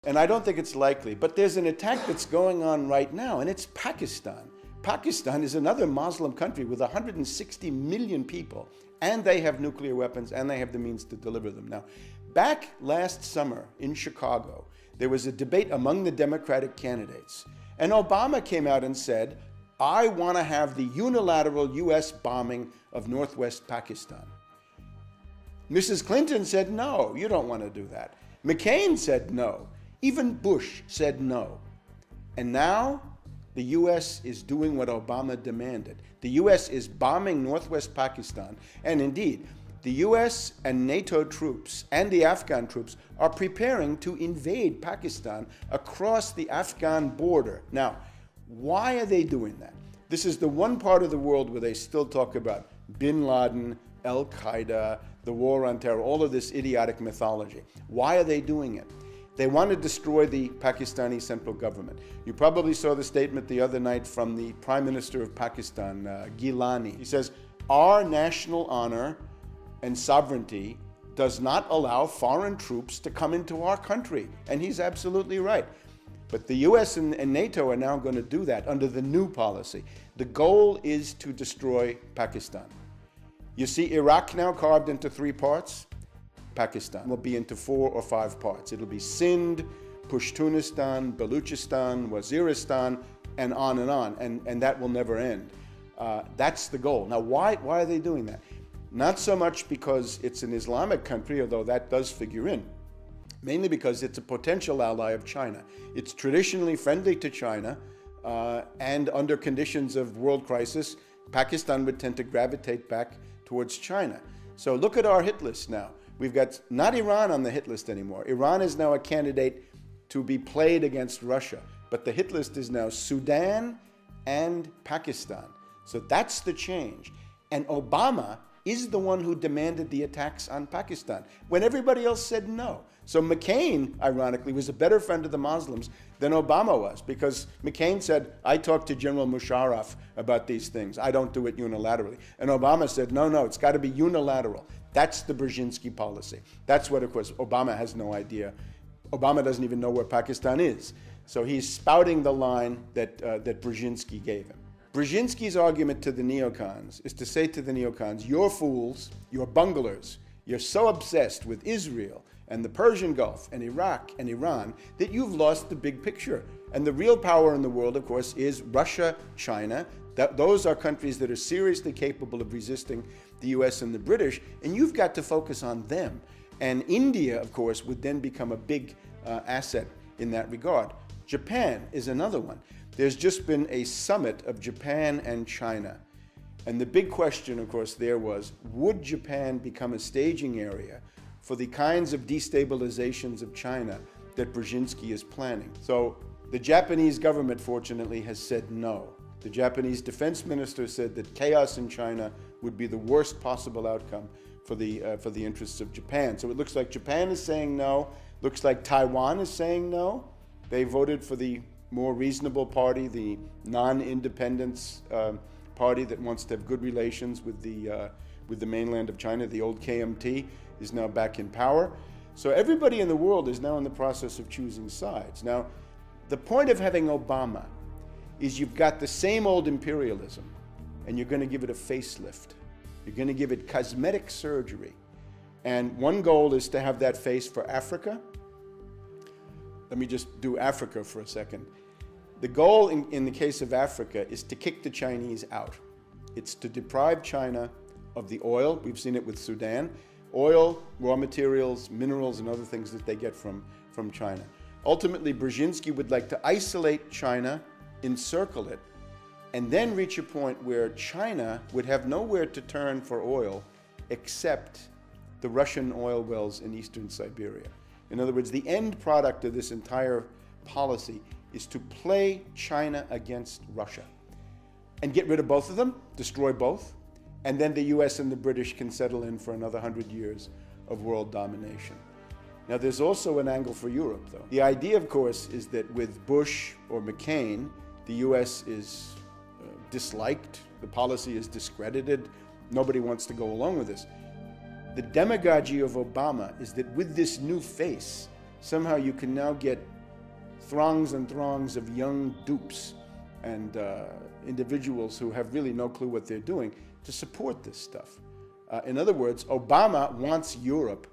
And I don't think it's likely, but there's an attack that's going on right now, and it's Pakistan. Pakistan is another Muslim country with 160 million people, and they have nuclear weapons, and they have the means to deliver them. Now, back last summer in Chicago, there was a debate among the Democratic candidates, and Obama came out and said, I want to have the unilateral US bombing of northwest Pakistan. Mrs. Clinton said, no, you don't want to do that. McCain said no. Even Bush said no. And now the US is doing what Obama demanded. The US is bombing northwest Pakistan. And indeed, the US and NATO troops and the Afghan troops are preparing to invade Pakistan across the Afghan border. Now, why are they doing that? This is the one part of the world where they still talk about bin Laden, Al-Qaeda, the war on terror, all of this idiotic mythology. Why are they doing it? They want to destroy the Pakistani central government. You probably saw the statement the other night from the Prime Minister of Pakistan, Gilani. He says, our national honor and sovereignty does not allow foreign troops to come into our country. And he's absolutely right. But the US and NATO are now going to do that under the new policy. The goal is to destroy Pakistan. You see Iraq now carved into 3 parts. Pakistan will be into 4 or 5 parts. It'll be Sindh, Pashtunistan, Baluchistan, Waziristan, and on, and that will never end. That's the goal. Now, why are they doing that? Not so much because it's an Islamic country, although that does figure in, mainly because it's a potential ally of China. It's traditionally friendly to China, and under conditions of world crisis, Pakistan would tend to gravitate back towards China. So look at our hit list now. We've got not Iran on the hit list anymore. Iran is now a candidate to be played against Russia, but the hit list is now Sudan and Pakistan. So that's the change. And Obama is the one who demanded the attacks on Pakistan when everybody else said no. So McCain, ironically, was a better friend of the Muslims than Obama was, because McCain said, I talked to General Musharraf about these things. I don't do it unilaterally. And Obama said, no, it's got to be unilateral. That's the Brzezinski policy. That's what, of course, Obama has no idea. Obama doesn't even know where Pakistan is. So he's spouting the line that Brzezinski gave him. Brzezinski's argument to the neocons is to say to the neocons, you're fools, you're bunglers, you're so obsessed with Israel and the Persian Gulf and Iraq and Iran that you've lost the big picture. And the real power in the world, of course, is Russia, China. Those are countries that are seriously capable of resisting the US and the British, and you've got to focus on them. And India, of course, would then become a big asset in that regard. Japan is another one. There's just been a summit of Japan and China. And the big question, of course, there was, would Japan become a staging area for the kinds of destabilizations of China that Brzezinski is planning? So the Japanese government, fortunately, has said no. The Japanese defense minister said that chaos in China would be the worst possible outcome for the interests of Japan. So it looks like Japan is saying no. Looks like Taiwan is saying no. They voted for the more reasonable party, the non-independence party that wants to have good relations with the mainland of China. The old KMT is now back in power. So everybody in the world is now in the process of choosing sides. Now, the point of having Obama is you've got the same old imperialism, and you're going to give it a facelift. You're going to give it cosmetic surgery. And one goal is to have that face for Africa. Let me just do Africa for a second. The goal in the case of Africa is to kick the Chinese out. It's to deprive China of the oil. We've seen it with Sudan. Oil, raw materials, minerals, and other things that they get from China. Ultimately, Brzezinski would like to isolate China, encircle it, and then reach a point where China would have nowhere to turn for oil except the Russian oil wells in eastern Siberia. In other words, the end product of this entire policy is to play China against Russia and get rid of both of them, destroy both, and then the US and the British can settle in for another 100 years of world domination. Now, there's also an angle for Europe, though. The idea, of course, is that with Bush or McCain, the US is disliked, the policy is discredited, nobody wants to go along with this. The demagogy of Obama is that with this new face, somehow you can now get throngs and throngs of young dupes and individuals who have really no clue what they're doing to support this stuff. In other words, Obama wants Europe